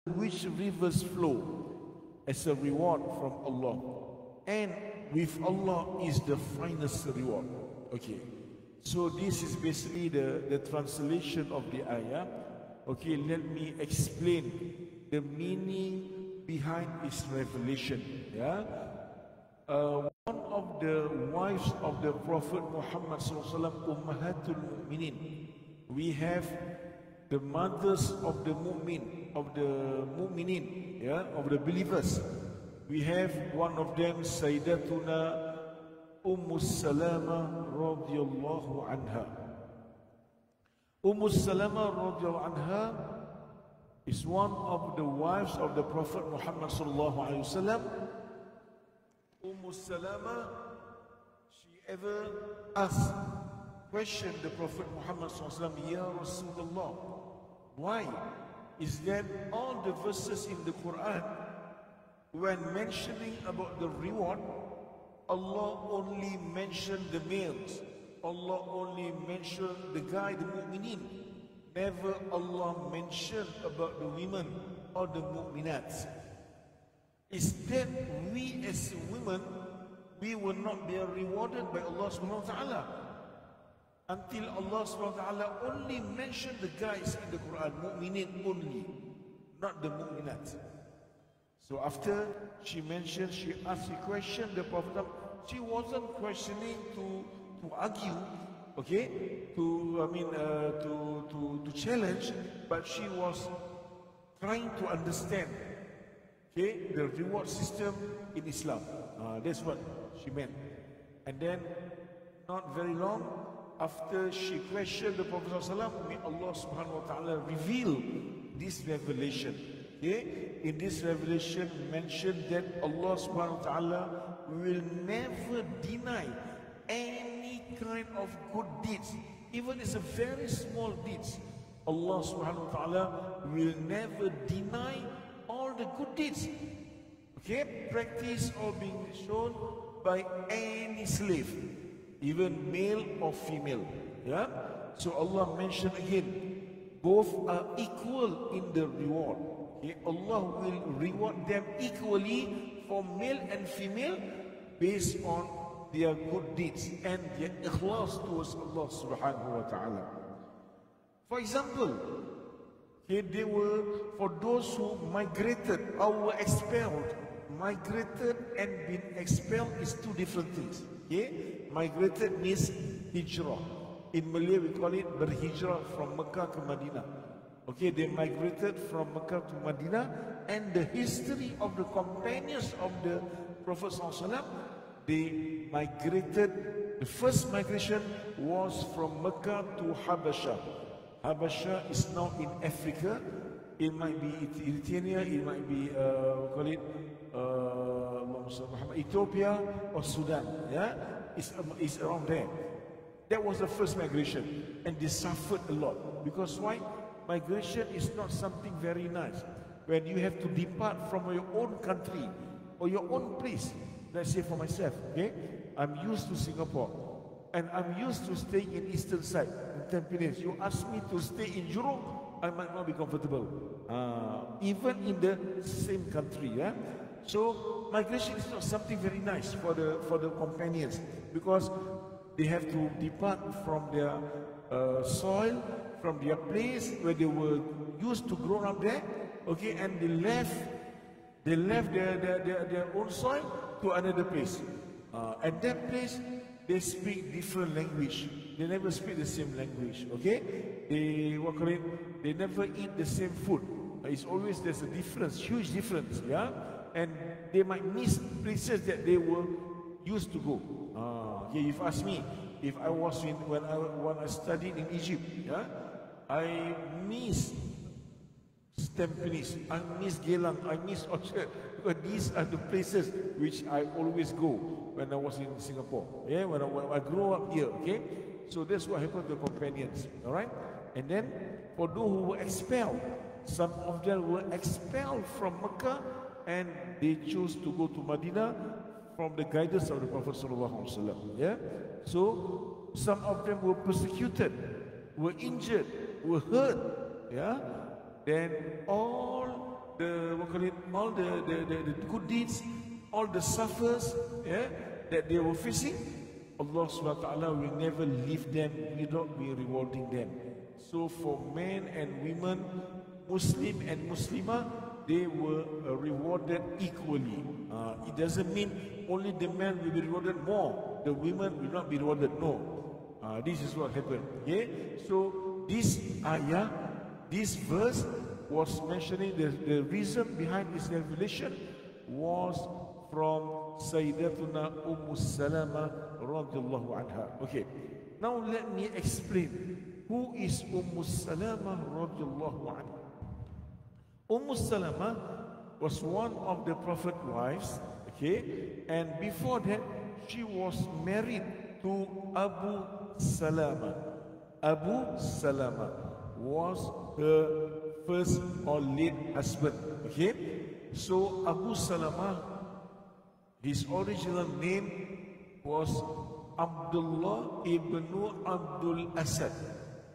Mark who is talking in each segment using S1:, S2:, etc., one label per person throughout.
S1: which rivers flow as a reward from Allah, and with Allah is the finest reward. Okay, so this is basically the translation of the ayah. Okay, let me explain the meaning behind this revelation. Yeah, one of the wives of the Prophet Muhammad SAW, Ummahatul Mu'minin. We have the mothers of the mu'min, of the mu'minin, yeah, of the believers. We have one of them, Sayyidatuna Salama radhiyallahu anha. Salama radhiyallahu anha is one of the wives of the Prophet Muhammad sallallahu alaihi wasallam. Salama, she ever asked, questioned the Prophet Muhammad sallallahu alaihi wasallam, Ya Rasulullah, why is that all the verses in the Quran, when mentioning about the reward, Allah only mentioned the males, Allah only mentioned the guy, the mu'minin. Never Allah mentioned about the women or the mu'minats. Is that we as women, we will not be rewarded by Allah subhanahu wa ta'ala until Allah subhanahu wa ta'ala only mentioned the guys in the Quran, mu'minin only, not the mu'minat. So after she mentioned, she asked a question, the Prophet, she wasn't questioning to argue, okay, to challenge, but she was trying to understand, okay, the reward system in Islam. That's what she meant. And then, not very long after she questioned the Prophet ﷺ, may Allah subhanahu wa ta'ala reveal this revelation. Okay? In this revelation mentioned that Allah subhanahu wa ta'ala will never deny any kind of good deeds, even it's a very small deeds. Allah subhanahu wa ta'ala will never deny all the good deeds. Okay, practice or being shown by any slave, even male or female. Yeah, so Allah mentioned again, both are equal in the reward. Okay? Allah will reward them equally for male and female based on their good deeds and their ikhlas towards Allah subhanahu wa ta'ala. For example, okay, they were, for those who migrated or were expelled. Migrated and been expelled is two different things. Okay? Migrated means hijrah. In Malay we call it berhijrah from Mecca to Medina. Okay, they migrated from Mecca to Medina, and the history of the companions of the Prophet ﷺ, they migrated. The first migration was from Mecca to Habasha. Habasha is now in Africa. It might be Eritrea, it might be call it Ethiopia or Sudan. Yeah, it's around there. That was the first migration, and they suffered a lot. Because why? Migration is not something very nice. When you have to depart from your own country or your own place. Let's say for myself, okay, I'm used to Singapore, and I'm used to staying in eastern side, in Tampines. You ask me to stay in Jurong, I might not be comfortable, even in the same country. Yeah? So migration is not something very nice for the companions, because they have to depart from their soil, from their place where they were used to grow up there, okay, and they left their own soil to another place. At that place, they speak different language. They never speak the same language. Okay, they never eat the same food. It's always, there's a difference, huge difference. Yeah, and they might miss places that they were used to go. Okay, if you ask me, if I was when I studied in Egypt, yeah, I miss Tampines, I miss Geylang, I miss Orchard, because these are the places which I always go when I was in Singapore. Yeah, when I grew up here. Okay, so that's what happened to the companions. All right, and then for those who were expelled, some of them were expelled from Mecca, and they chose to go to Medina from the guidance of the Prophet sallallahu alaihi wasallam. Yeah, so some of them were persecuted, were injured, were hurt. Yeah. Then all the what call it, all the good deeds, all the suffers, yeah, that they were facing, Allah subhanahu wa ta'ala will never leave them without be rewarding them. So for men and women, Muslim and Muslimah, they were rewarded equally. It doesn't mean only the men will be rewarded more, the women will not be rewarded. No. This is what happened. Okay? So this ayah, this verse was mentioning the reason behind this revelation was from Sayyidatuna Salama radhiyallahu anha. Okay. Now let me explain who is Salama radhiyallahu anha. Salama was one of the Prophet's wives, okay, and before that she was married to Abu Salama. Abu Salama was her first or late husband, okay. So Abu Salama, his original name was Abdullah ibn Abdul Asad.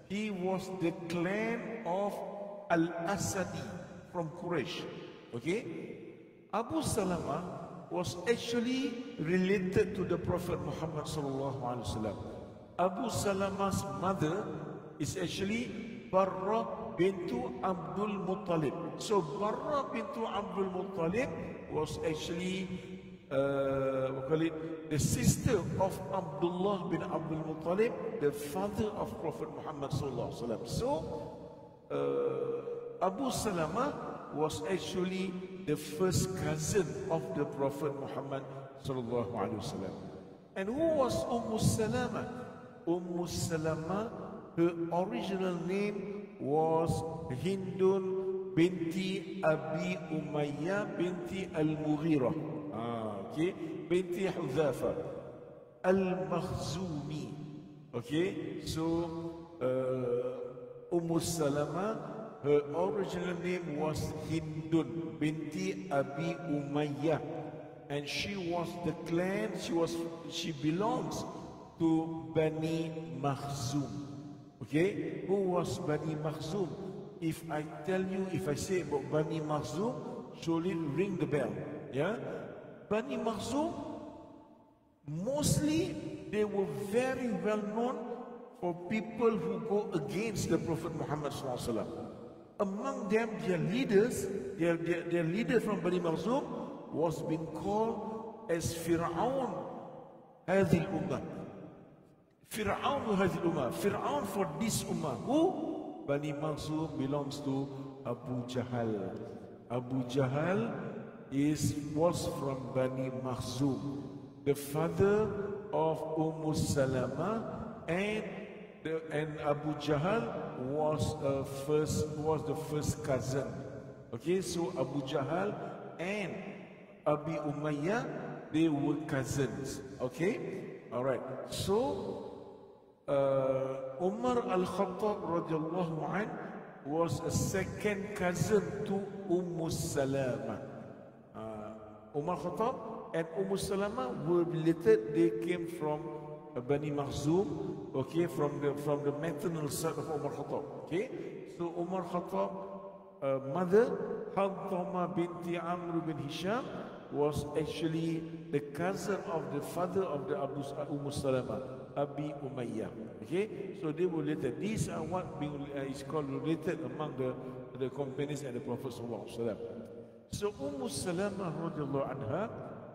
S1: He was the clan of Al-Asadi from Quraysh. Okay, Abu Salama was actually related to the Prophet Muhammad sallallahu alaihi wasallam. Abu Salama's mother is actually Barra bintu Abdul Muttalib. So Barra bintu Abdul Muttalib was actually the sister of Abdullah bin Abdul Muttalib, the father of Prophet Muhammad sallallahu alaihi wasallam. So Abu Salama was actually the first cousin of the Prophet Muhammad sallallahu alaihi wasallam. And who was Salama? Salama, her original name was Hindun binti Abi Umayyah binti Al-Mughirah. Okay, binti Hudhafa Al-Makhzumi. Okay, so Salama, her original name was Hindun binti Abi Umayyah, and she was the clan. She belongs to Bani Makhzum. Okay, who was Bani Makhzum? If I say about Bani Makhzum, surely ring the bell. Yeah, Bani Makhzum, mostly they were very well known for people who go against the Prophet Muhammad sallallahu alaihi wasallam. Among them, their leaders, their leader from Bani Makhzum was being called as Fir'aun Hadhil Ummah. Fir'aun Hadhil Ummah. Fir'aun for this Ummah. Who? Bani Makhzum belongs to Abu Jahal. Abu Jahal was from Bani Makhzum, the father of Salama, and Abu Jahal was the first cousin. Okay, so Abu Jahal and Abi Umayyah, they were cousins. Okay, all right. So Umar al-Khattab radhiyallahu anh was a second cousin to Salama. Umar Khattab and Salama were related. They came from Bani Makhzum, okay, from the maternal side of Umar Khattab. Okay, so Umar Khattab mother Hadhama binti Amr bin Hisham was actually the cousin of the father of the Salama, Abi Umayyah. Okay, so they were related. These are what is called related among the companions and the Prophet sallallahu alaihi wasallam. So Salama radhiyallahu anha,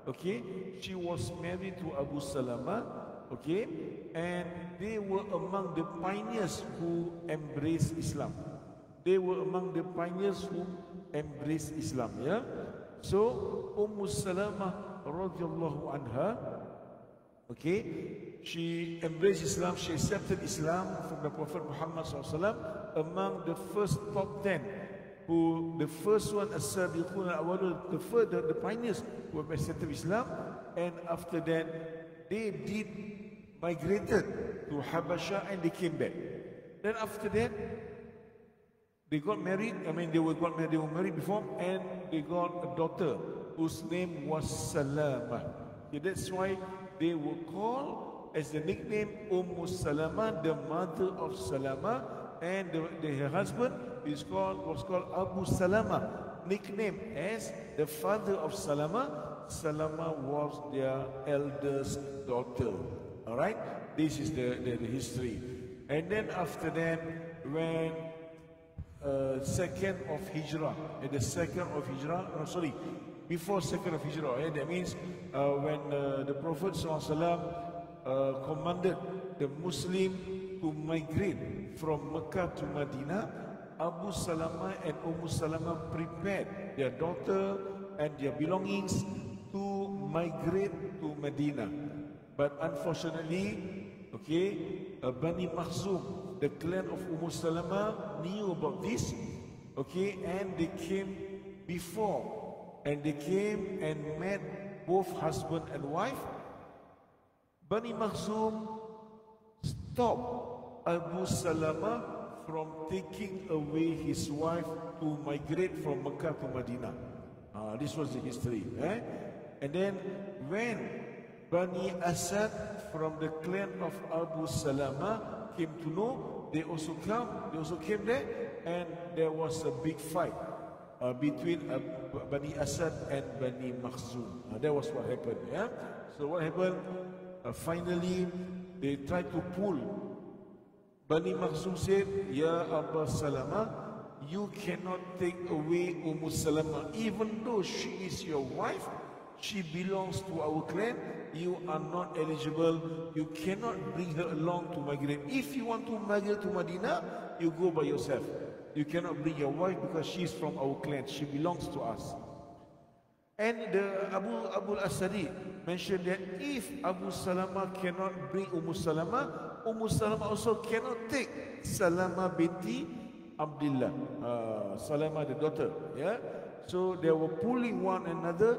S1: okay, she was married to Abu Salama. Okay, and they were among the pioneers who embraced Islam. They were among the pioneers who embraced Islam. Yeah. So Salama radhiyallahu anha, okay, she embraced Islam. She accepted Islam from the Prophet Muhammad SAW. Among the first top 10, the first one as-sabiqun al-awwalun, the pioneers who accepted Islam, and after that they migrated to Habasha and they came back. Then after that, they got married. They were married before, and they got a daughter whose name was Salama. Okay, that's why they were called as the nickname Salama, the mother of Salama, and her husband was called Abu Salama. nicknamed as the father of Salama. Salama was their eldest daughter. All right, this is the history. And then after that, when second of Hijrah, the second of Hijrah, before second of Hijrah, that means when the Prophet ﷺ commanded the Muslim to migrate from Mecca to Medina, Abu Salama and Salama prepared their daughter and their belongings to migrate to Medina. But unfortunately, Bani Makhzum, the clan of Salama, knew about this, and they came before, and they came and met both husband and wife. Bani Makhzum stopped Abu Salama from taking away his wife to migrate from Mecca to Medina. This was the history. And then when Bani Asad from the clan of Abu Salama came to know, they also came there, and there was a big fight between Bani Asad and Bani Makhzum. That was what happened. So what happened? Finally, they tried to pull. Bani Makhzum said, Ya Abu Salama, you cannot take away Salama, even though she is your wife. She belongs to our clan. You are not eligible. You cannot bring her along to migrate. If you want to migrate to Medina, you go by yourself. You cannot bring your wife because she is from our clan. She belongs to us. And the Abu al-Asadi mentioned that if Abu Salama cannot bring Salama also cannot take Salama binti Abdullah, Salama the daughter. So they were pulling one another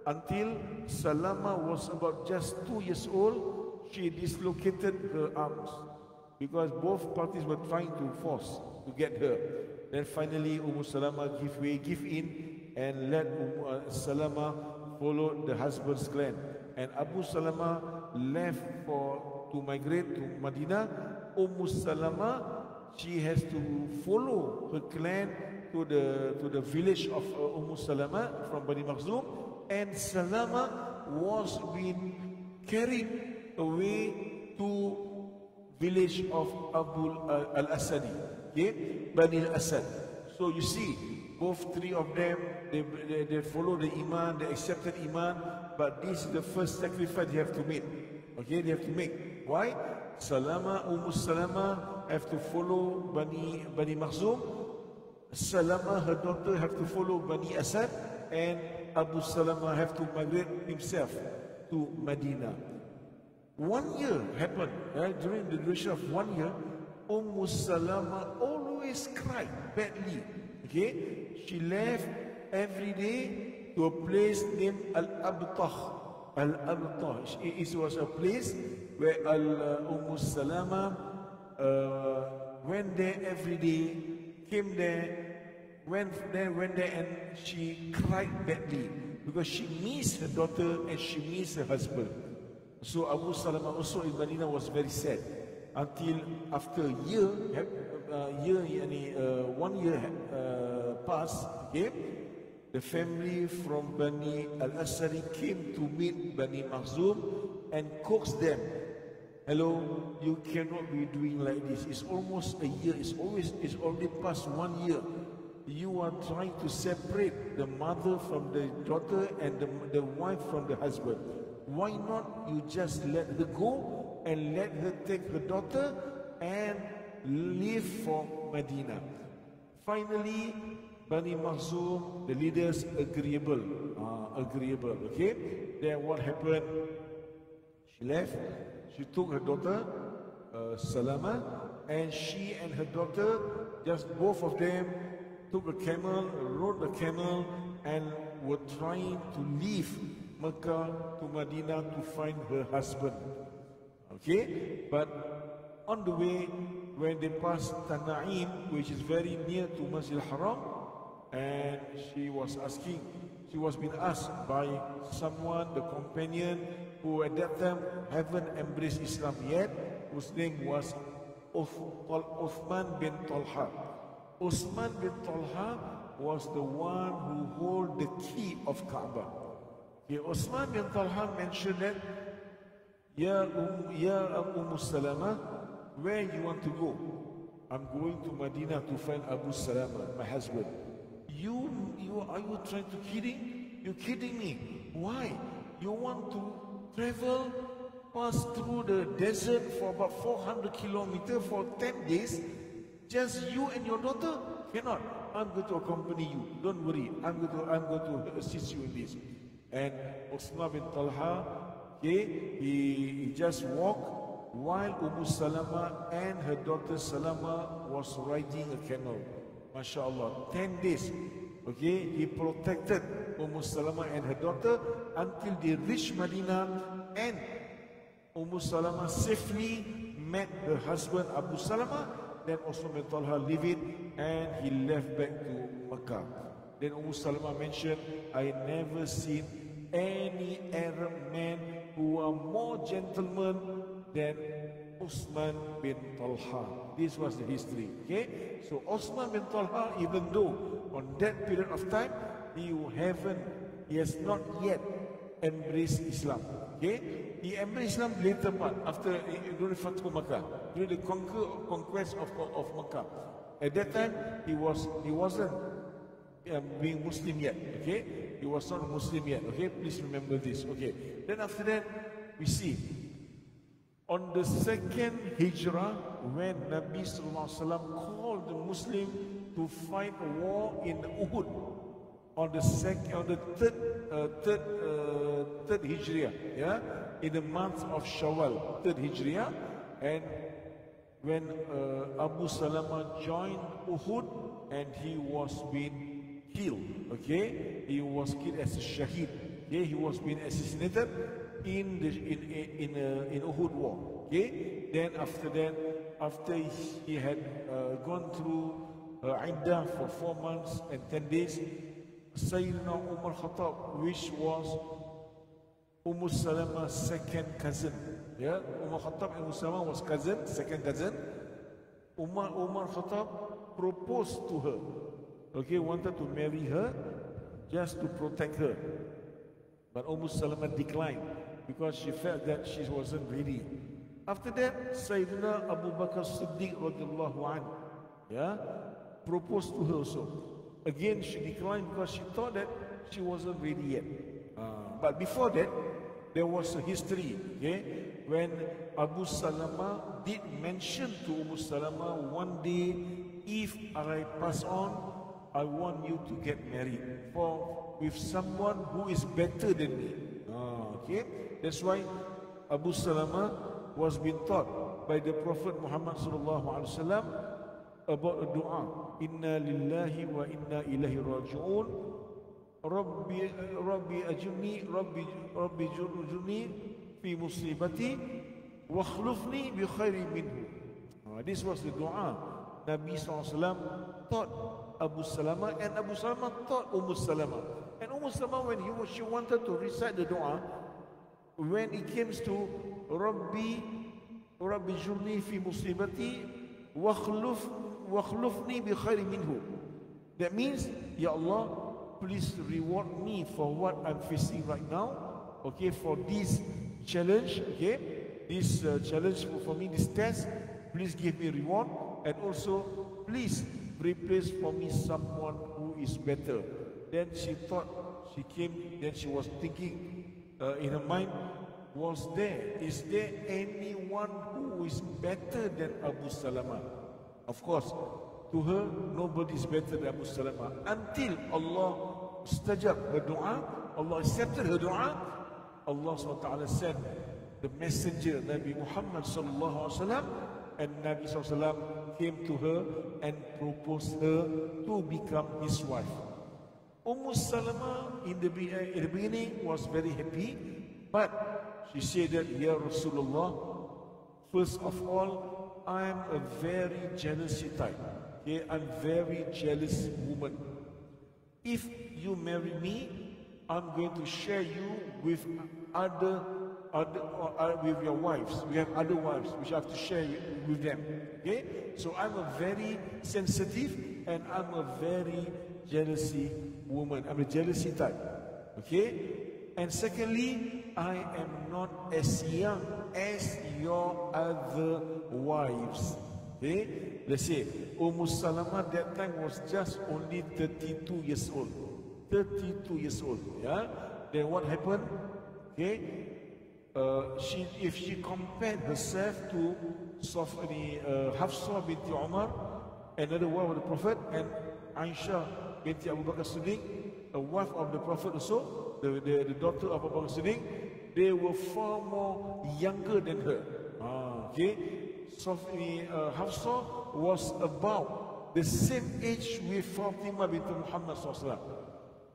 S1: until Salama was about just 2 years old. She dislocated her arms because both parties were trying to force to get her. Then finally Salama give in and let Salama follow the husband's clan. And Abu Salama left to migrate to Medina. Salama, she has to follow her clan to the village of Salama from Bani Makhzum, and Salama was being carried away to village of Abu al-Asadi, Bani al-Asad. So you see, both three of them, they follow the Iman, they accepted Iman, but this is the first sacrifice they have to make. They have to make. Why? Salama, Salama have to follow Bani Makhzum. Salama, her daughter, have to follow Bani Asad, and Abu Salama have to migrate himself to Medina. 1 year happened. During the duration of 1 year, Salama always cried badly. She left every day to a place named Al-Abtah. Al-Abtah. It was a place where Salama went there every day, came there, went there, and she cried badly because she missed her daughter and she missed her husband. So Abu Salama also in Medina was very sad until after a year, 1 year passed. The family from Bani al-Asadi came to meet Bani Makhzum and coaxed them. Hello, you cannot be doing like this. It's almost a year. It's already past 1 year. You are trying to separate the mother from the daughter and the wife from the husband. Why not you just let her go and let her take her daughter and leave for Medina? Finally, Bani Makhzum, the leaders, agreeable. Then what happened? She left. She took her daughter, Salama, and she and her daughter, just both of them, took a camel, rode the camel, and were trying to leave Mecca to Medina to find her husband. But on the way, when they passed Tana'im, which is very near to Masjid al-Haram, and she was being asked by someone, the companion, who at that time haven't embraced Islam yet, whose name was Uthman bin Talha. Uthman bin Talha was the one who hold the key of Kaaba. Okay, Osman bin Talha mentioned that, Ya Salama, where you want to go? I'm going to Medina to find Abu Salama, my husband. Are you trying to kidding? You're kidding me. Why? You want to travel, pass through the desert for about 400 kilometers for 10 days? Just you and your daughter? Cannot. I'm going to accompany you. Don't worry. I'm going to assist you in this. And Osman bin Talha, okay, he just walked while Salama and her daughter Salama was riding a camel. MashaAllah, 10 days. Okay, he protected Salama and her daughter until they reached Medina, and Salama safely met her husband Abu Salama. Then Osman bin Talha leave it and he left back to Makkah. Then Salama mentioned, I never seen any Arab man who are more gentleman than Osman bin Talha. This was the history. Okay, so Osman bin Talha, even though on that period of time he has not yet embraced Islam. Okay, he embraced Islam later part after during Fathu Makkah, during the conquest of Makkah. At that time he wasn't being Muslim yet. Okay, he was not a Muslim yet. Okay, please remember this. Okay, then after that we see on the second Hijrah, when Nabi Sallallahu Alaihi Wasallam called the Muslim to fight a war in Uhud, on the third Hijriah, yeah, in the month of Shawwal, third Hijriah, and when Abu Salama joined Uhud and he was being killed, okay, he was killed as a shaheed, okay, he was being assassinated in Uhud war, okay. Then after that, after he had gone through Iddah for 4 months and 10 days, Sayyidina Umar Khattab, which was Salama's second cousin, yeah, Umar Khattab and Salama was second cousin. Umar Khattab proposed to her, okay, wanted to marry her just to protect her, but Salama declined because she felt that she wasn't ready. After that, Sayyidina Abu Bakr Siddiq radhiyallahu anhu, yeah, proposed to her also. Again, she declined because she thought that she wasn't ready yet. But before that, there was a history, okay, when Abu Salama did mention to Salama, one day, if I pass on, I want you to get married with someone who is better than me. Okay, that's why Abu Salama was being taught by the Prophet Muhammad sallallahu alaihi wasallam about a dua, Inna lillahi wa inna ilaihi raji'un, Rabbi ajurni, Rabbi jurni fi musibati wa akhlufni bi khairi minhu. This was the dua Nabi SAW taught Abu Salama, and Abu Salama taught Salama. And Salama, when she wanted to recite the dua, when it comes to Rabbi jurni fi musibati wa akhlufni bi khairi minhu, that means, Ya Allah, please reward me for what I'm facing right now, okay, for this challenge, okay, this challenge for me, this test, please give me reward, and also please replace for me someone who is better. Then she thought, then she was thinking in her mind, is there anyone who is better than Abu Salama? Of course, to her, nobody is better than Abu Salama, until Allah istajab her dua, Allah accepted her dua. Allah SWT sent the messenger Nabi Muhammad sallallahu alaihi wasallam, and Nabi SAW came to her and proposed her to become his wife. Salama in the beginning was very happy, but she said that, Ya Rasulullah, first of all, I am a very jealousy type. Okay, I'm very jealous woman. If you marry me, I'm going to share you with with your wives. We have other wives which I have to share with them. Okay, so I'm a very sensitive and I'm a very jealousy woman. I'm a jealousy type. Okay? And secondly, I am not as young as your other wives. Okay? Let's say, Salama that time was just only 32 years old. 32 years old. Yeah? Then what happened? Okay? If she compared herself to Hafsa binti Umar, another wife of the Prophet, and Aisha binti Abu Bakr Siddiq, a wife of the Prophet also, the daughter of Abu Bakr Siddiq, they were far more younger than her. Okay, Hafsa was about the same age with Fatima bint Muhammad SAW,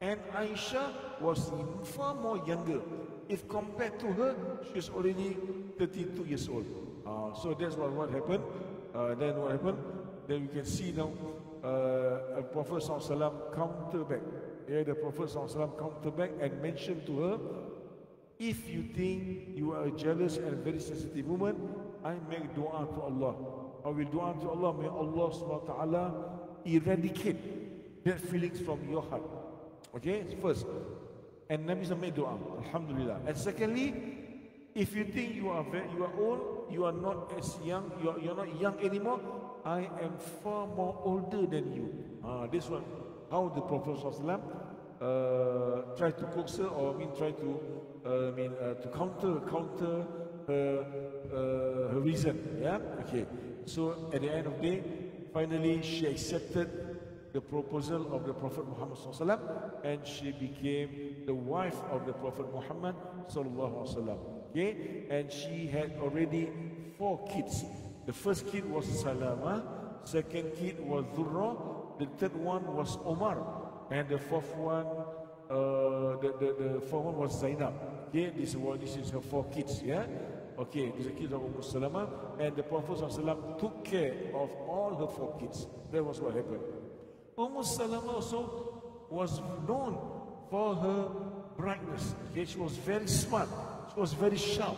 S1: and Aisha was far more younger. If compared to her, she was already 32 years old. So that's what happened. Then what happened? Then we can see now Prophet SAW counter back. Yeah, the Prophet SAW counter back and mentioned to her, if you think you are a jealous and very sensitive woman, I make dua to Allah. I will dua to Allah, may Allah subhanahu wa ta'ala eradicate that feelings from your heart. Okay, first. And Nabi made dua, alhamdulillah. And secondly, if you think you are old, you are not as young, you are not young anymore, I am far more older than you. This one, how the Prophet ﷺ tried to coax her, or try to counter her reason. Yeah, okay. So at the end of the day, finally she accepted the proposal of the Prophet Muhammad SAW, and she became the wife of the Prophet Muhammad SAW. Okay, and she had already 4 kids. The first kid was Salama, second kid was Dhurra, the third one was Omar, and the fourth one, the fourth one was Zainab. Okay, this is her 4 kids. Yeah, okay, these are kids of Salama, and the Prophet SAW took care of all her 4 kids. That was what happened. Salama also was known for her brightness. Okay, she was very smart. She was very sharp.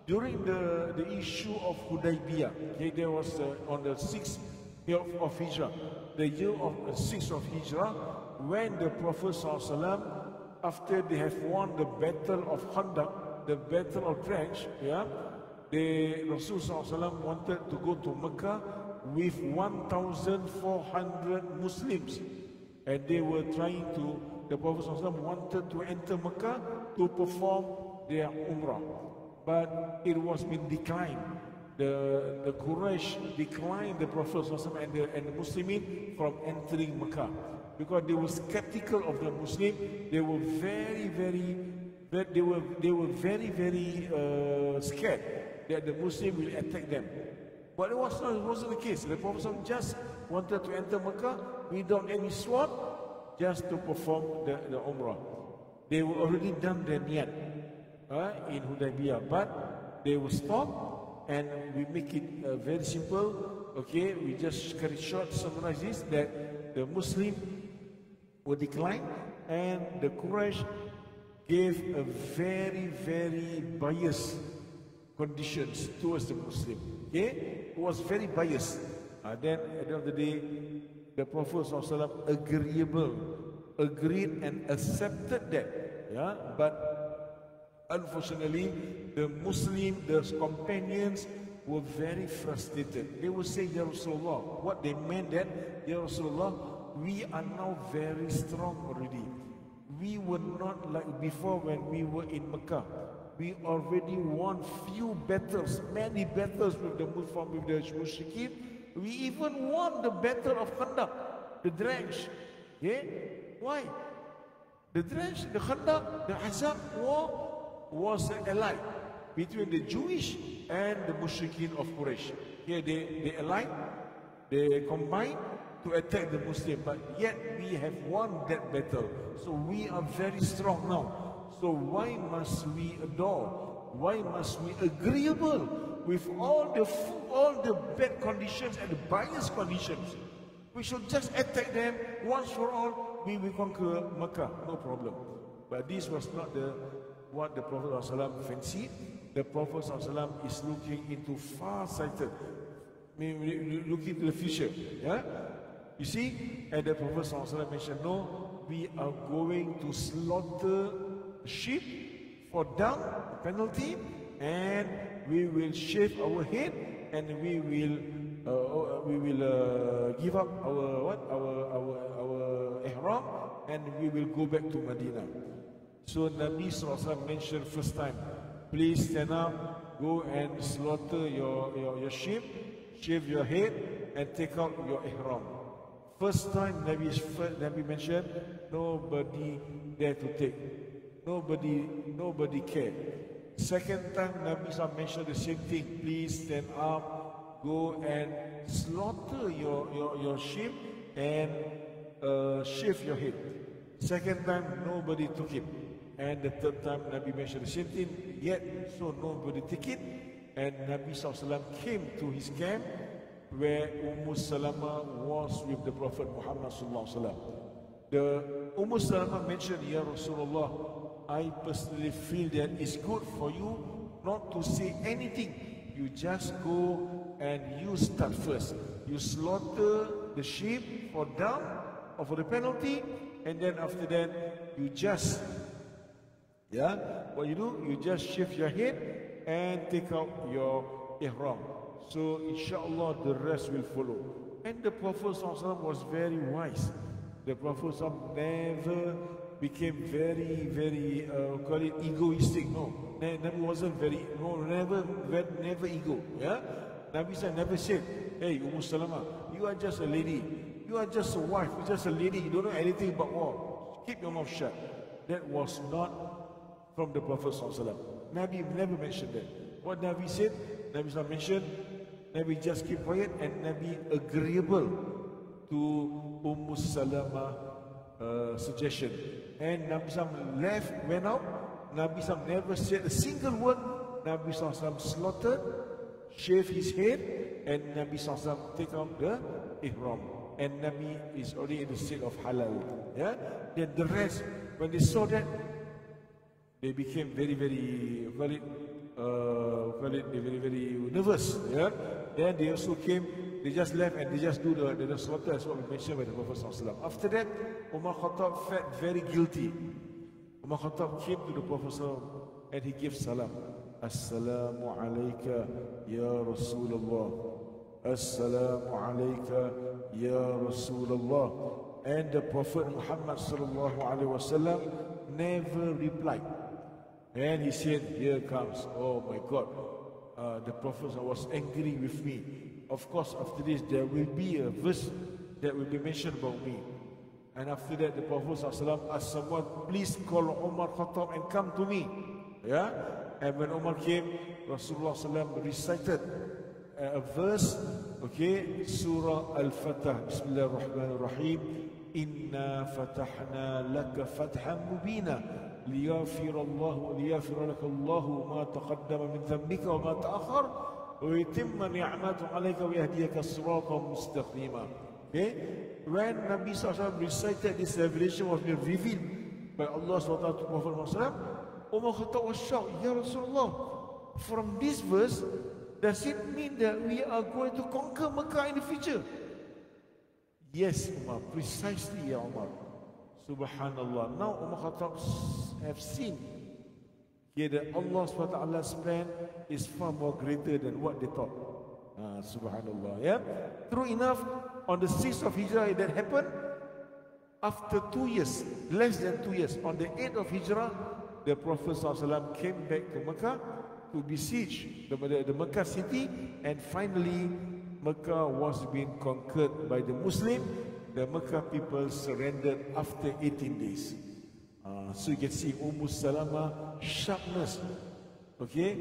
S1: During the issue of Hudaybiyah, okay, there was on the 6th year of Hijrah, the year of 6th of Hijrah, when the Prophet ﷺ, after they have won the battle of Khandaq, the battle of Trench, yeah, the Rasul ﷺ wanted to go to Mecca with 1,400 Muslims, and they were trying to, the Prophet ﷺ wanted to enter Mecca to perform their Umrah, but it was been declined. The Quraysh declined the Prophet ﷺ and the Muslimin from entering Mecca because they were skeptical of the Muslim. They were very scared that the Muslim will attack them. But it wasn't the case. The Prophet ﷺ just wanted to enter Mecca without any sword, just to perform the Umrah. They were already done their niyat in Hudaybiyah, but they will stop, and we make it very simple. Okay, we just cut it short, summarize this, that the Muslim will decline, and the Quraysh gave a very biased conditions towards the Muslim. Okay, it was very biased. Then at the end of the day, the Prophet ﷺ agreed and accepted that. Yeah, but unfortunately, the companions were very frustrated. They would say, Ya Rasulullah, what they meant that, Ya Rasulullah, we are now very strong already. We were not like before when we were in Mecca. We already won few battles, many battles with the Mushrikeen. We even won the battle of Khandaq, the Drench. Yeah? Why? The Drench, the Khandaq, the Ahzab war was an ally between the Jewish and the Mushrikeen of Quraysh. Here they allied, they combined to attack the Muslim, but yet we have won that battle. So we are very strong now. So why must we adore? Why must we agreeable with all the bad conditions and the biased conditions? We should just attack them once for all. We will conquer Mecca, no problem. But this was not what the Prophet ﷺ fancied. The Prophet ﷺ is looking into far-sighted, looking to the future. Yeah? You see, and the Prophet ﷺ mentioned, no, we are going to slaughter sheep for dung, penalty, and we will shave our head, and we will give up our ihram, and we will go back to Medina. So Nabi ﷺ mentioned first time, please stand up, go and slaughter your sheep, shave your head, and take out your ihram. First time Nabi mentioned, nobody dare to take. Nobody cared. Second time Nabi mentioned the same thing, please stand up, go and slaughter your sheep and shave your head. Second time nobody took it. And the third time Nabi mentioned the same thing, yet so nobody took it. And Nabi SAW came to his camp where Salama was with the Prophet Muhammad SAW. The Salama mentioned, Ya Rasulullah, I personally feel that it's good for you not to say anything. You just go and you start first. You slaughter the sheep for dung or for the penalty, and then after that you just what you do, you just shave your head and take out your ihram. So inshallah the rest will follow. And the Prophet ﷺ was very wise. The Prophet ﷺ never became very call it egoistic. No, Nabi wasn't never ego. Yeah, Nabi never said, hey Salama, you are just a lady, you are just a wife, you're just a lady, you don't know anything about war, keep your mouth shut. That was not from the Prophet ﷺ. Nabi never mentioned that. What Nabi said, Nabi mentioned, Nabi just keep quiet, and Nabi agreeable to Salama suggestion. And Nabi went out. Nabi never said a single word. Nabi slaughtered, shaved his head, and Nabi take out the ihram. And Nabi is already in the state of halal. Yeah. Then the rest, when they saw that, they became very very nervous. Yeah. Then they also came. They just left and they just do the slaughter, as what we mentioned by the Prophet ﷺ. After that, Umar Khattab felt very guilty. Umar Khattab came to the Prophet ﷺ and he gave salam. Assalamu alayka ya Rasulullah. Assalamu alayka ya Rasulullah. And the Prophet Muhammad sallallahu alaihi wasallam never replied. And he said, here comes, oh my God, the Prophet was angry with me. Of course, after this, there will be a verse that will be mentioned about me. And after that, the Prophet ﷺ asked someone, please call Umar Khattab and come to me. Yeah? And when Umar came, Rasulullah ﷺ recited a verse, okay, Surah Al-Fatah, Bismillah ar-Rahman ar-Rahim, Inna fatahna laka fathan mubina, liyafir laka Allahu ma taqaddama min dhanbika wa ma ta'akhar, وَيُتِمَّ نِعْمَةُ عَلَيْكَ وَيَهْدِيَكَ صِرَاطًا مُسْتَقِيمًا. Okay? When Nabi SAW recited this revelation was being revealed by Allah SWT to Prophet Muhammad, Umar Khattab was shocked, Ya Rasulullah, from this verse, does it mean that we are going to conquer Mecca in the future? Yes, Umar, precisely, Ya Umar. Subhanallah. Now Umar Khattab have seen that Allah SWT's plan is far more greater than what they thought. Subhanallah. Yeah. True enough, on the 6th of Hijrah that happened, after 2 years, less than 2 years, on the 8th of Hijrah, the Prophet ﷺ came back to Mecca to besiege the Mecca city, and finally Mecca was being conquered by the Muslim. The Mecca people surrendered after 18 days. So you can see Salama sharpness. Okay,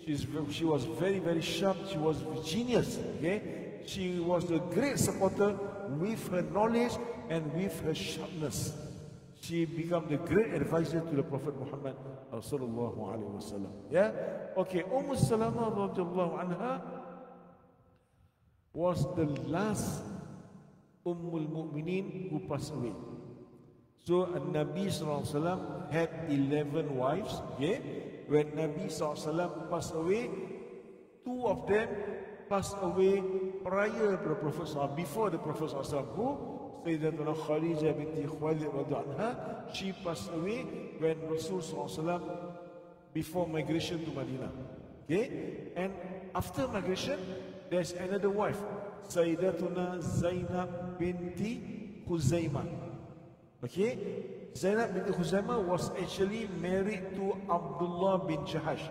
S1: she was very sharp. She was genius. Okay, she was a great supporter with her knowledge and with her sharpness. She became the great advisor to the Prophet Muhammad sallallahu alaihi wasallam. Yeah. Okay, Salama radhiyallahu anha was the last Ummul Mu'minin who passed away. So Nabi SAW had 11 wives. Okay? When Nabi SAW passed away, 2 of them passed away prior to the Prophet SAW, before the Prophet SAW, who? Sayyidatuna Khadijah binti Khuwailid radhiyallahu anha, she passed away when Rasul SAW, before migration to Madinah. Okay? And after migration, there's another wife, Sayyidatuna Zainab binti Khuzaimah. Okay? Zainab binti Khuzaimah was actually married to Abdullah bin Jahash.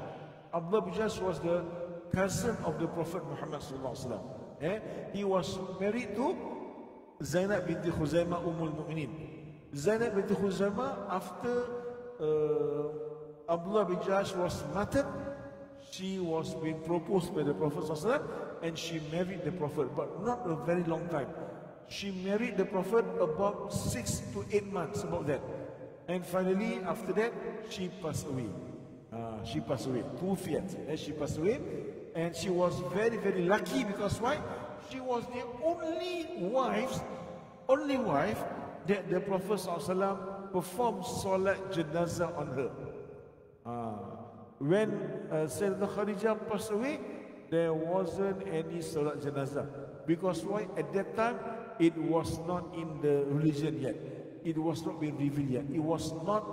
S1: Abdullah bin Jahash was the cousin of the Prophet Muhammad sallallahu alaihi wasallam. He was married to Zainab binti Khuzaimah Ummul Mu'minin. Zainab binti Khuzaimah, after Abdullah bin Jahash was martyred, she was being proposed by the Prophet sallallahu alaihi wasallam, and she married the Prophet, but not a very long time. She married the Prophet about 6 to 8 months, about that. And finally, after that, she passed away. She passed away. Tuwfiyat. She passed away. And she was very, very lucky, because why? She was the only wife that the Prophet ﷺ performed Salat Janazah on her. When Sayyidatuna Khadijah passed away, there wasn't any Salat Janazah. Because why? At that time, it was not in the religion yet. It was not being revealed yet. It was not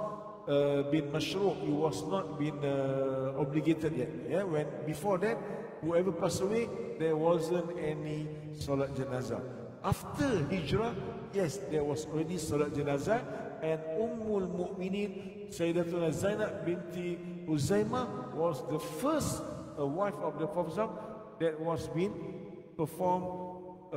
S1: been mashru'. It was not been obligated yet. Yeah? When before that, whoever passed away, there wasn't any Salat Janazah. After Hijrah, yes, there was already Salat Janazah, and Ummul Mu'minin, Sayyidatuna Zainab binti Khuzaimah, was the first wife of the Prophet that was being performed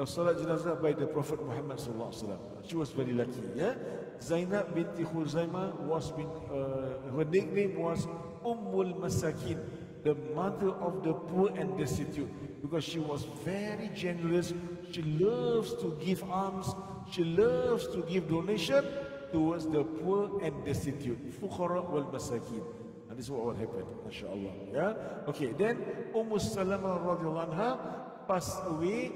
S1: Salat Janazah by the Prophet Muhammad sallallahu alaihi wasallam. She was very lucky. Yeah, Zainab binti Khuzaimah was her nickname was Ummul Masakin, the mother of the poor and destitute, because she was very generous. She loves to give alms. She loves to give donation towards the poor and destitute, fuqara wal masakin. And this is what happened, mashallah. Yeah. Okay. Then Salama radhiyallahu anha passed away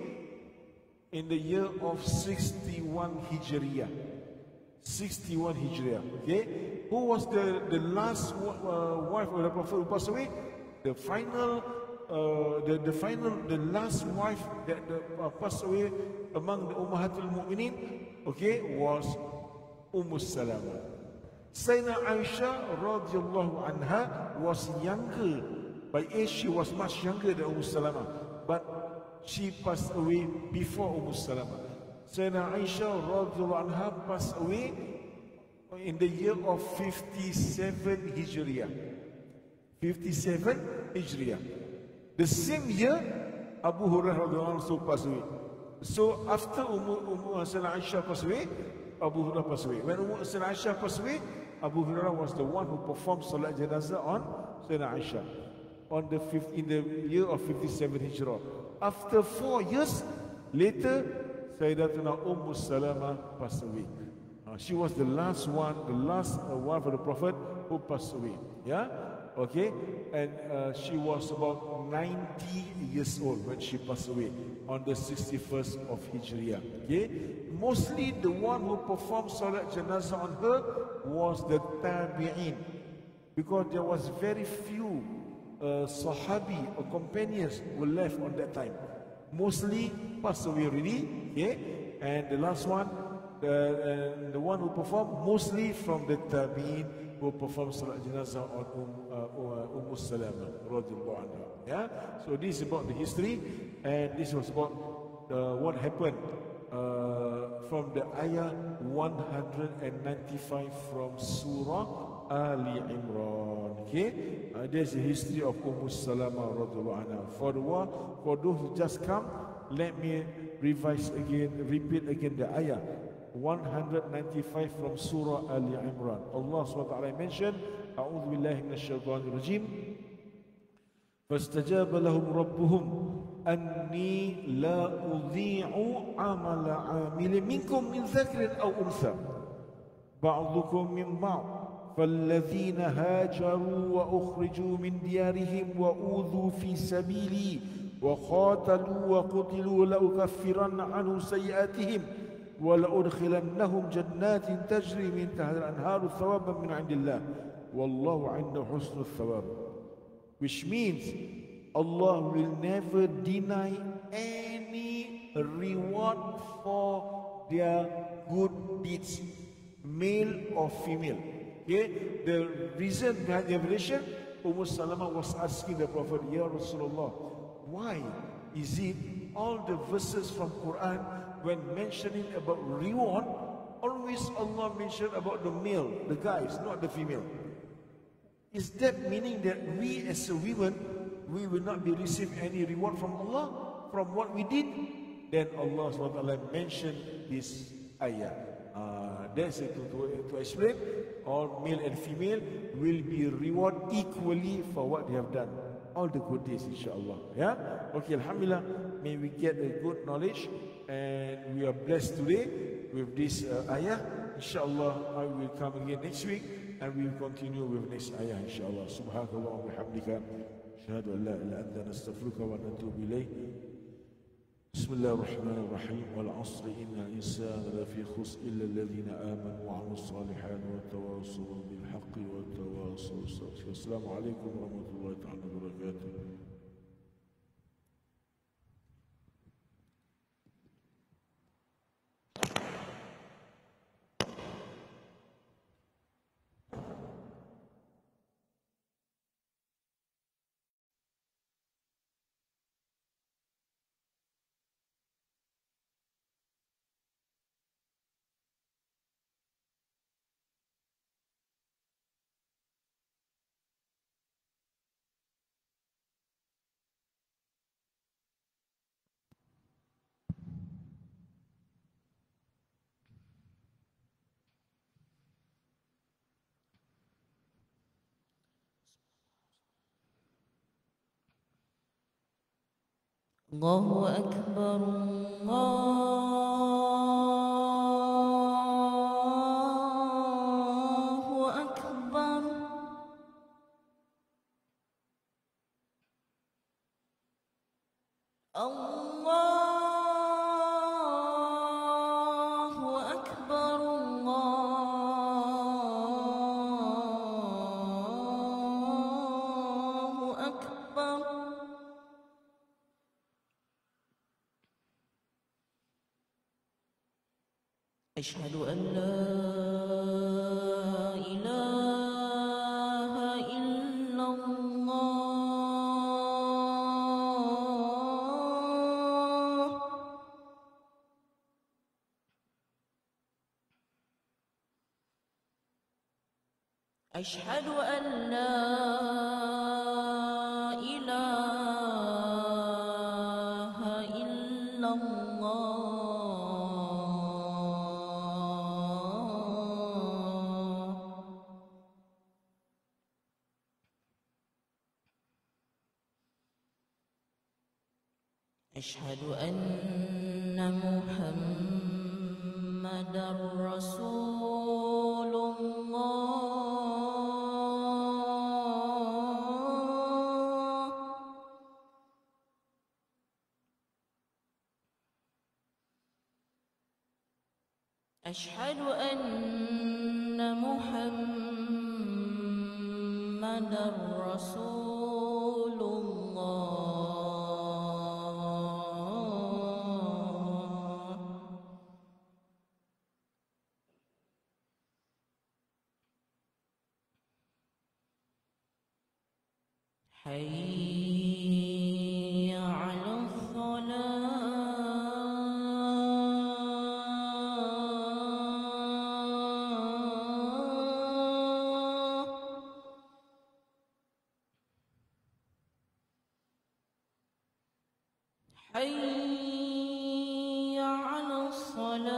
S1: in the year of 61 Hijriyah. 61 Hijriyah. Okay. Who was the last wife of the Prophet who passed away? The last wife that passed away among the Ummahatul Mu'minin, okay, was Salama. Sayyidina Aisha radhiyallahu anha was younger. By age, she was much younger than Salama. But she passed away before Salama. Sayyidina Aisha radhiyallahu anha passed away in the year of 57 Hijriyah. 57 Hijriyah. The same year, Abu Hurairah radhiyallahu anhu also passed away. So after Sayyidina Aisha passed away, Abu Hurairah passed away. When Sayyidina Aisha passed away, Abu Hurairah was the one who performed Salat Janazah on Sayyidina Aisha in the year of 57 Hijrah. After 4 years later, Sayyidatuna Salama passed away. She was the last wife of the Prophet who passed away. Yeah? Okay? And she was about 90 years old when she passed away on the 61st of Hijriyah. Okay? Mostly the one who performed Salat Janazah on her was the Tabi'in, because there was very few Sahabi or companions were left on that time. Mostly passed away already. Okay? And the last one, the one who performed, mostly from the Tabi'in, who performed Salat Janazah on Salama radhiyallahu anha. Yeah? So this is about the history, and this was about what happened from the ayah 195 from Surah Ali Imran. Okay? There's the history of Salama radhiyallahu anha. For those who just come, let me repeat again the ayah 195 from Surah Ali Imran. Allah SWT mentioned, A'udhu billahi minash shaitanir rajim. فاستجاب لهم ربهم أني لا أضيع عمل عامل منكم من ذكر أو أنثى بعضكم من بعض فالذين هاجروا وأخرجوا من ديارهم وأوذوا في سبيلي وقاتلوا وقتلوا لأكفرن عنهم سيئاتهم ولأدخلنهم جنات تجري من تحتها الأنهار ثوابا من عند الله والله عنده حسن الثواب. Which means Allah will never deny any a reward for their good deeds, male or female. Okay, the reason behind the revelation, Umm Salamah was asking the Prophet, Ya Rasulullah, why is it all the verses from Quran when mentioning about reward, always Allah mention about the male, the guys, not the female? Is that meaning that we as a women, we will not be receive any reward from Allah from what we did? Then Allah SWT mentioned this ayah. That's it, to explain, all male and female will be rewarded equally for what they have done, all the good deeds, inshallah. Yeah. Okay, alhamdulillah, may we get a good knowledge, and we are blessed today with this ayah. Inshallah, I will come again next week, and we will continue with next ayah, inshallah. Subhanakallah wa bihamdika, ashhadu an la ilaha illa anta, nastaghfiruka wa natubu ilayk. بسم الله الرحمن الرحيم والعصر إن الإنسان لفي خسر إلا الذين آمنوا وعملوا الصالحات وتواصوا بالحق وتواصوا بالصبر. السلام عليكم ورحمة الله تعالى وبركاته.
S2: الله أكبر الله أكبر الله أكبر الله أكبر أشهد أن لا إله إلا الله أشهد أن لا إله إلا الله أشهد أن محمدا رسول الله أشهد أن محمدا رسول الله حي على الصلاة حي على الصلاة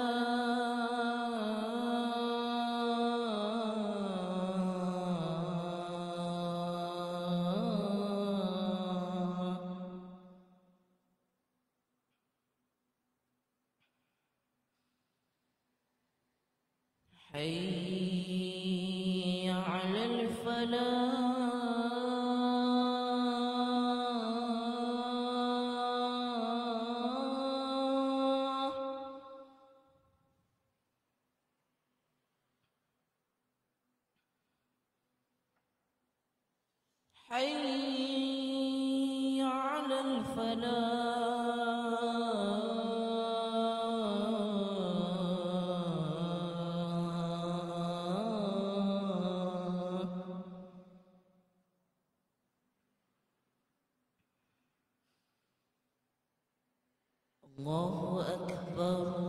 S2: حي على الفلاح حي على الفلاح الله أكبر.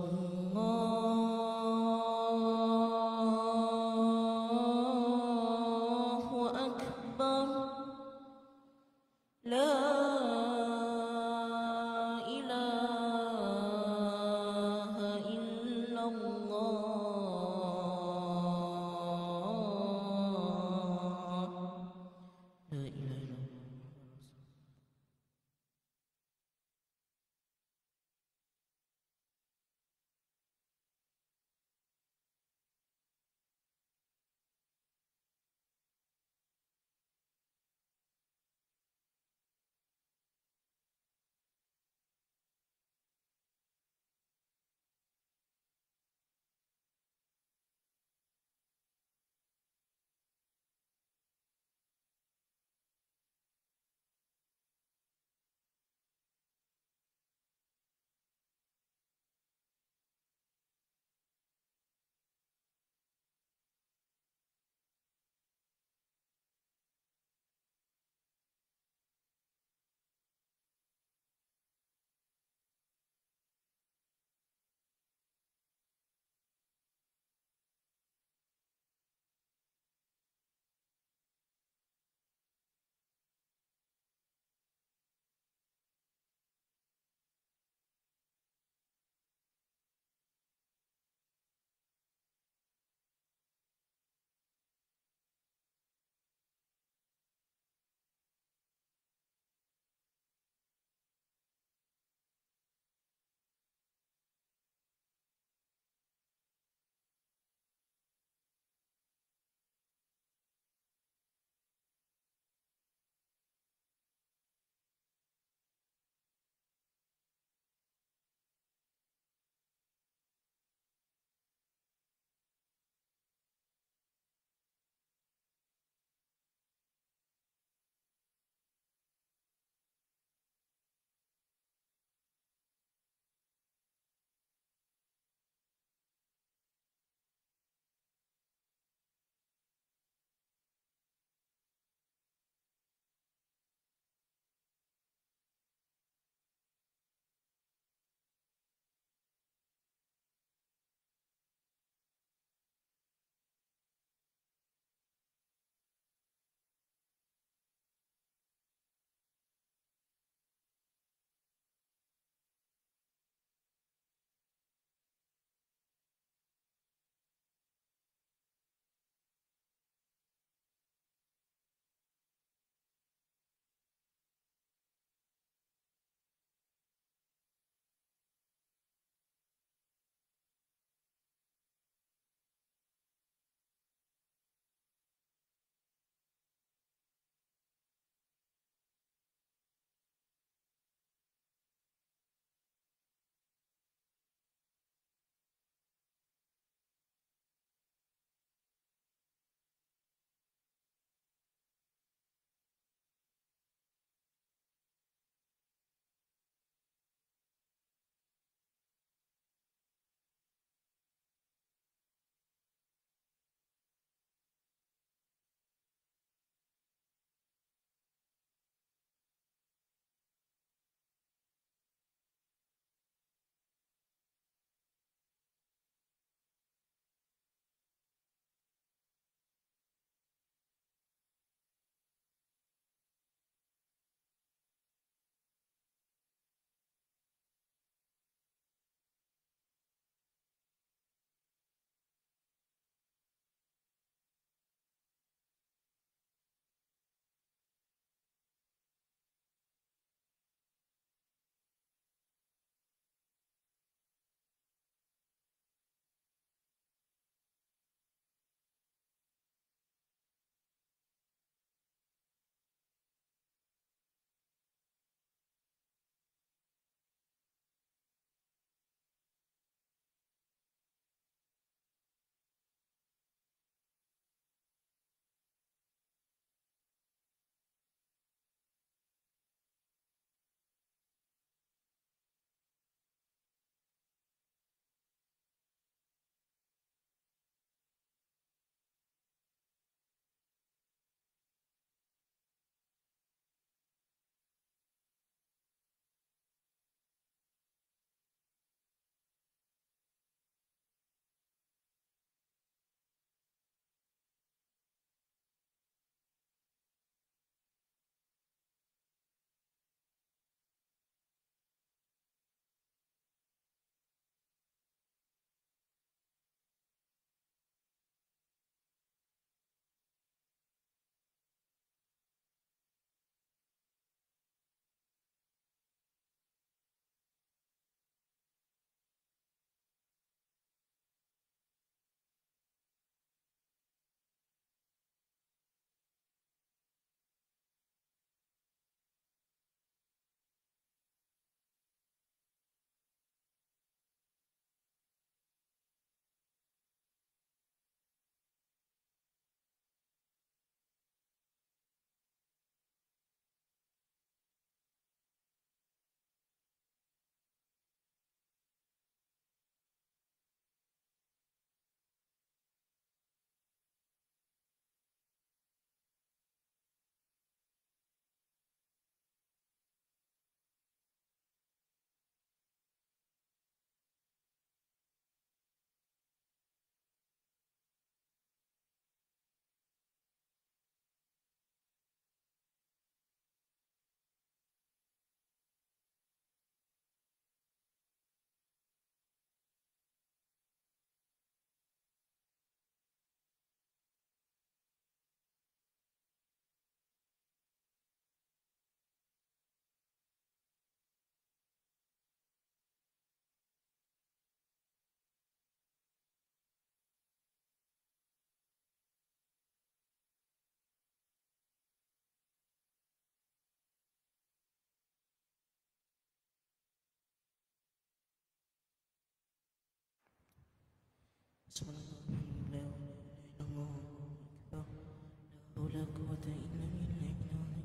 S2: ولا قوة إلا بالله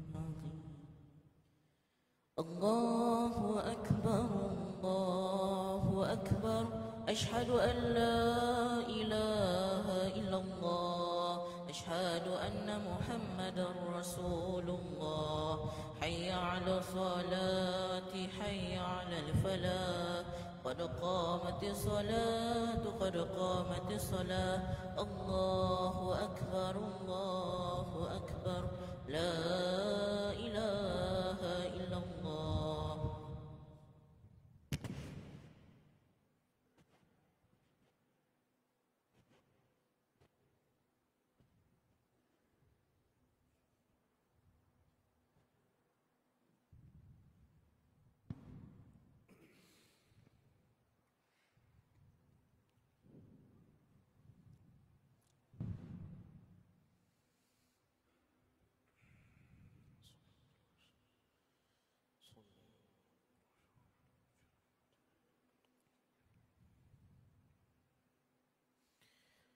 S2: العظيم. الله أكبر الله أكبر أشهد أن لا إله إلا الله أشهد أن محمدا رسول الله. حي على الصلاة حي على الفلاح قد قامت الصلاة قد قامت الصلاة. الله أكبر الله أكبر لا إله إلا الله.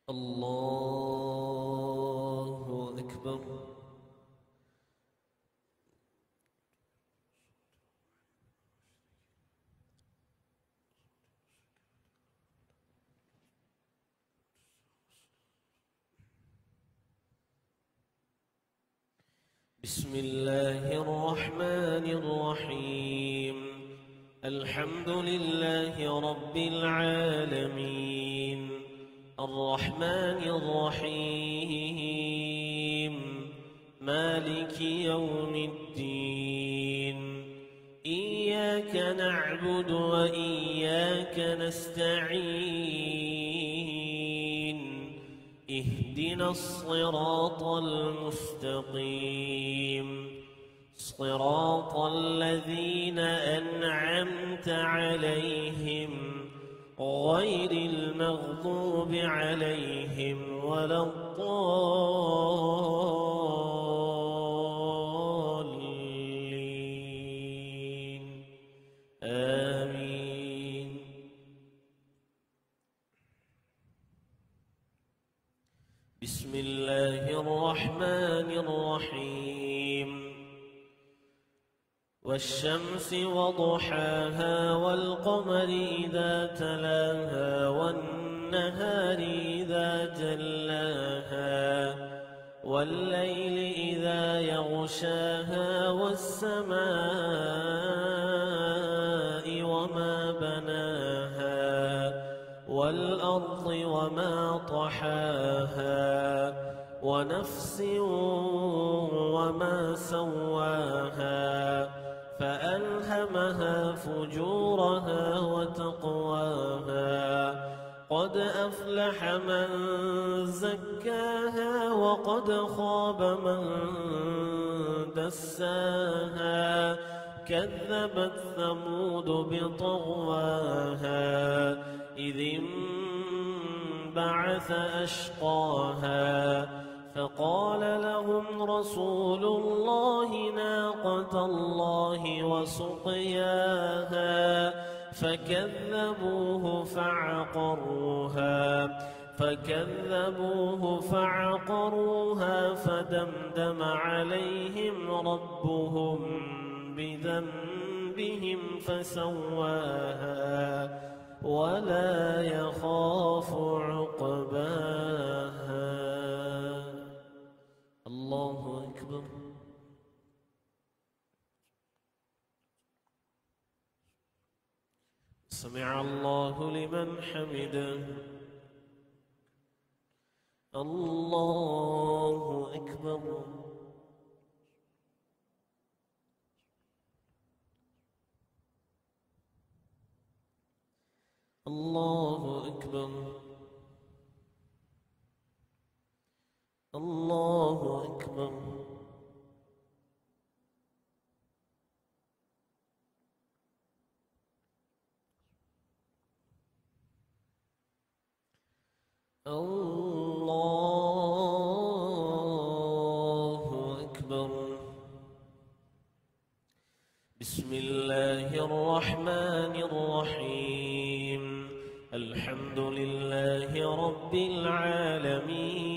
S3: الله أكبر. بسم الله الرحمن الرحيم. الحمد لله رب العالمين الرحمن الرحيم مالك يوم الدين. إياك نعبد وإياك نستعين. اهدنا الصراط المستقيم صراط الذين أنعمت عليهم غير المغضوب عليهم ولا الضالين آمين. بسم الله الرحمن الرحيم. والشمس وضحاها والقمر إذا تلاها والنهار إذا جلاها والليل إذا يغشاها والسماء وما بناها والأرض وما طحاها ونفس وما سواها فألهمها فجورها وتقواها. قد أفلح من زكاها وقد خاب من دساها. كذبت ثمود بطغواها إذ انبعث أشقاها فقال لهم رسول الله ناقة الله وسقياها فكذبوه فعقروها فدمدم عليهم ربهم بذنبهم فسواها ولا يخاف عقباها. الله أكبر. سمع الله لمن حمده. الله أكبر. الله أكبر. الله أكبر. الله أكبر. بسم الله الرحمن الرحيم. الحمد لله رب العالمين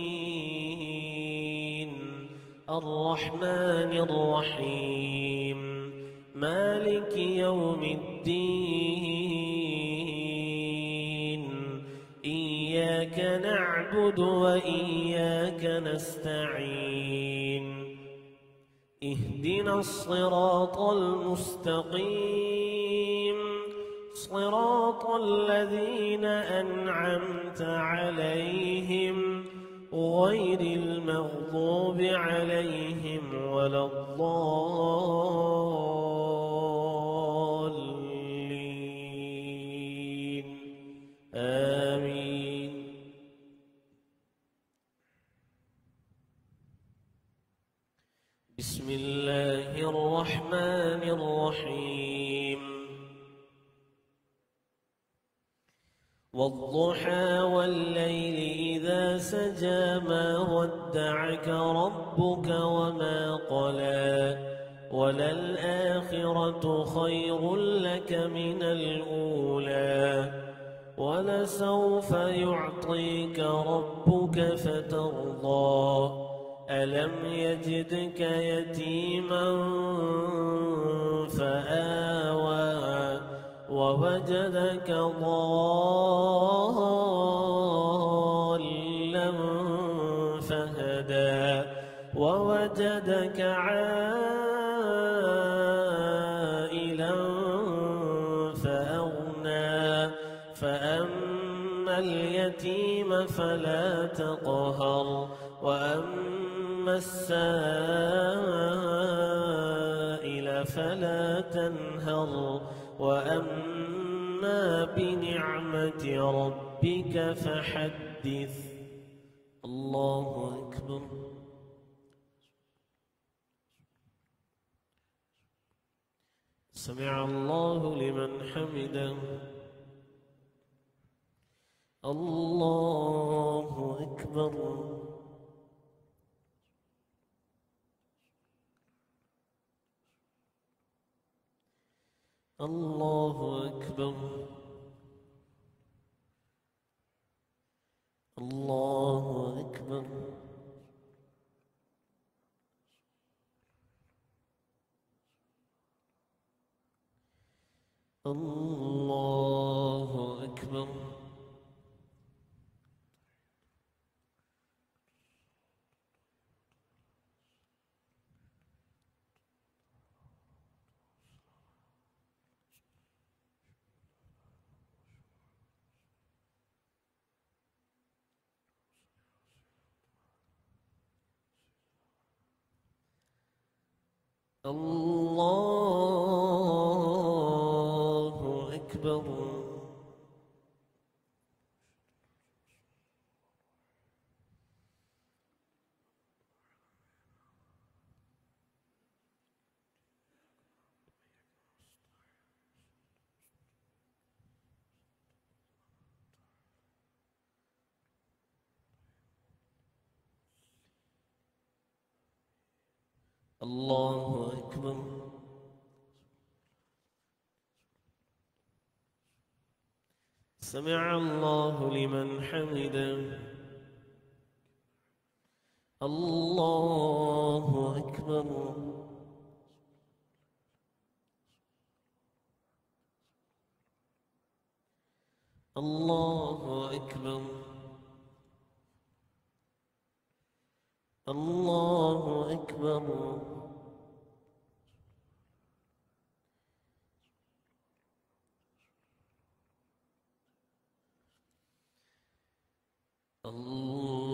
S3: الرحمن الرحيم مالك يوم الدين إياك نعبد وإياك نستعين اهدنا الصراط المستقيم صراط الذين أنعمت عليهم غير المغضوب عليهم ولا الضالين آمين. بسم الله الرحمن الرحيم والضحى والليل إذا سجى ما ودعك ربك وما قلى وللآخرة خير لك من الأولى ولسوف يعطيك ربك فترضى ألم يجدك يتيما فآوى ووجدك ضالا فهدى ووجدك عائلا فأغنى فأما اليتيم فلا تقهر وأما السائل فلا تنهر وأما بنعمة ربك فحدث. الله أكبر. سمع الله لمن حمده. الله أكبر. الله أكبر. الله أكبر. الله أكبر. الله أكبر. الله أكبر. سمع الله لمن حمده. الله أكبر. الله أكبر. الله أكبر. الله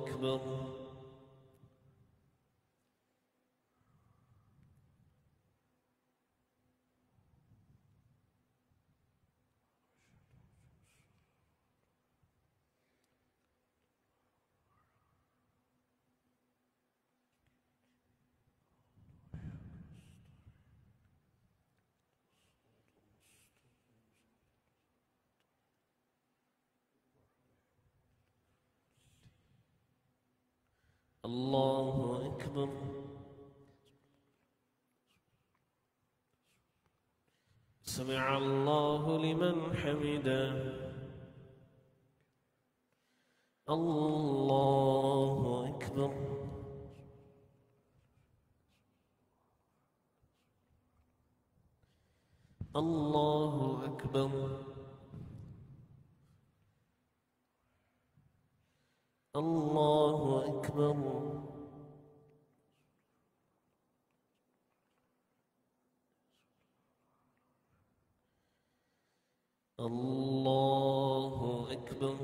S3: أكبر. الله أكبر. سمع الله لمن حمده. الله أكبر. الله أكبر. الله أكبر. الله أكبر.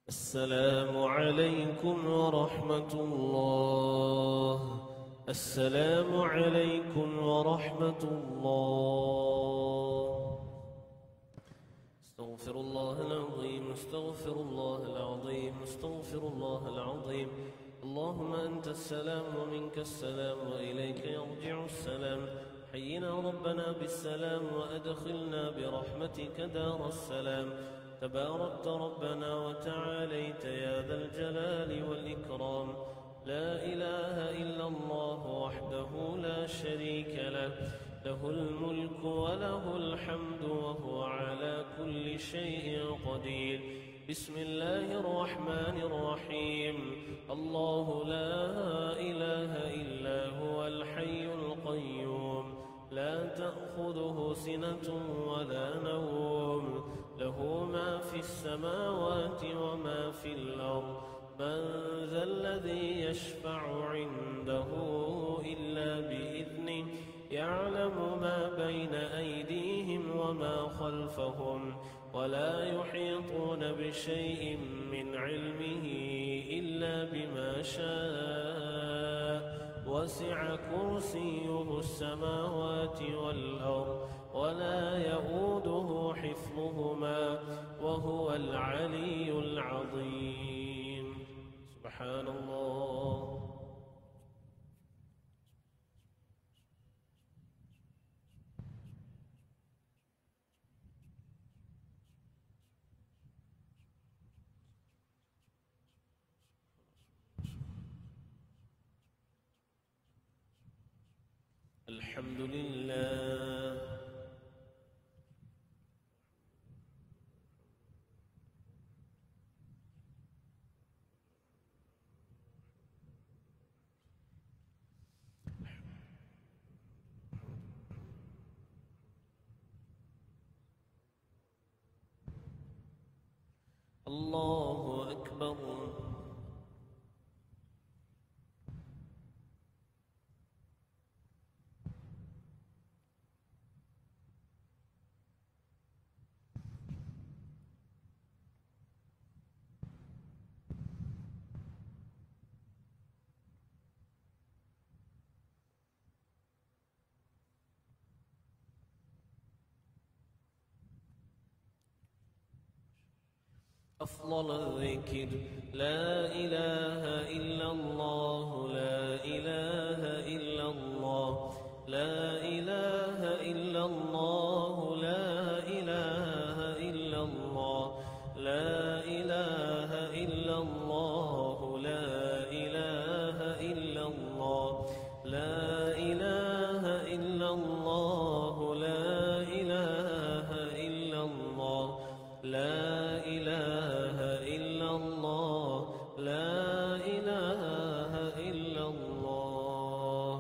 S3: السلام عليكم ورحمة الله. السلام عليكم ورحمة الله. استغفر الله العظيم. استغفر الله العظيم. استغفر الله العظيم. اللهم أنت السلام ومنك السلام وإليك يرجع السلام. حينا ربنا بالسلام وأدخلنا برحمتك دار السلام. تباركت ربنا وتعاليت يا ذا الجلال والإكرام. لا إله إلا الله وحده لا شريك له. له الملك وله الحمد وهو على كل شيء قدير. بسم الله الرحمن الرحيم. الله لا إله إلا هو الحي القيوم. لا تأخذه سنة ولا نوم. له ما في السماوات وما في الأرض. من ذا الذي يشفع عنده إلا بإذنه. يعلم ما بين أيديهم وما خلفهم. ولا يحيطون بشيء من علمه إلا بما شاء. وسع كرسيه السماوات والأرض ولا يؤوده حفظهما وهو العلي العظيم. سبحان الله. الحمد لله. الله أكبر. أفضل الذكر لا إله إلا الله. لا إله إلا الله. لا إله إلا الله. لا إله إلا الله. لا إله إلا الله. لا إله إلا الله. لا إله إلا الله. لا إله إلا الله. لا إله إلا الله. لا إله إلا الله.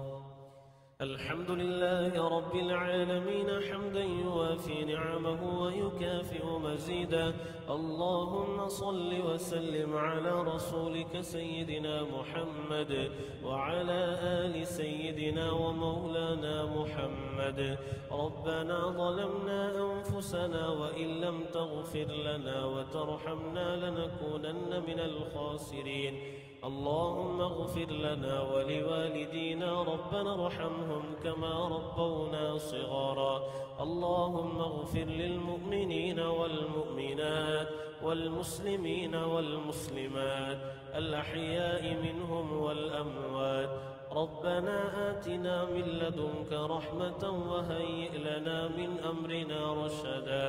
S3: الحمد لله رب العالمين حمدا يوافي يوافي نعمه ويكافئ مزيدا. اللهم صل وسلم على رسولك سيدنا محمد وعلى آل سيدنا ومولانا محمد. ربنا ظلمنا أنفسنا وإن لم تغفر لنا وترحمنا لنكونن من الخاسرين. اللهم اغفر لنا ولوالدينا ربنا ارحمهم كما ربونا صغارا. اللهم اغفر للمؤمنين والمؤمنات والمسلمين والمسلمات الأحياء منهم والأموات. ربنا آتنا من لدنك رحمة وهيئ لنا من أمرنا رشدا.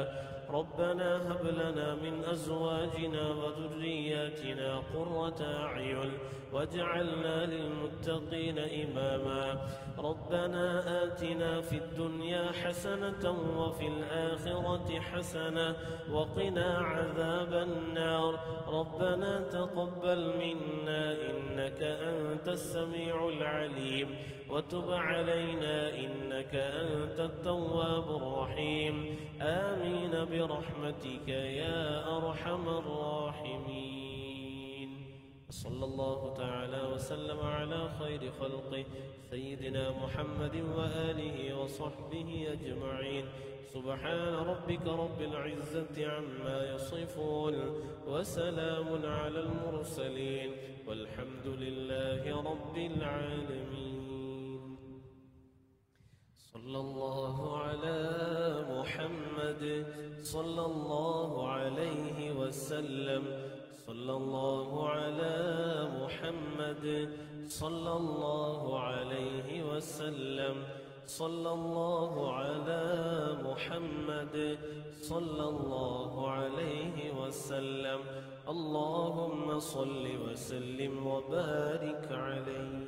S3: ربنا هب لنا من أزواجنا وذرياتنا قرة أعين واجعلنا للمتقين إماما. ربنا آتنا في الدنيا حسنة وفي الآخرة حسنة وقنا عذاب النار. ربنا تقبل منا إنك أنت السميع العليم وتب علينا إنك أنت التواب الرحيم. آمين برحمتك يا أرحم الراحمين. صلى الله تعالى وسلم على خير خلقه سيدنا محمد وآله وصحبه أجمعين. سبحان ربك رب العزة عما يصفون وسلام على المرسلين والحمد لله رب العالمين. صلى الله على محمد صلى الله عليه وسلم. صلى الله على محمد صلى الله عليه وسلم. صلى الله على محمد صلى الله عليه وسلم. اللهم صل وسلم وبارك عليه.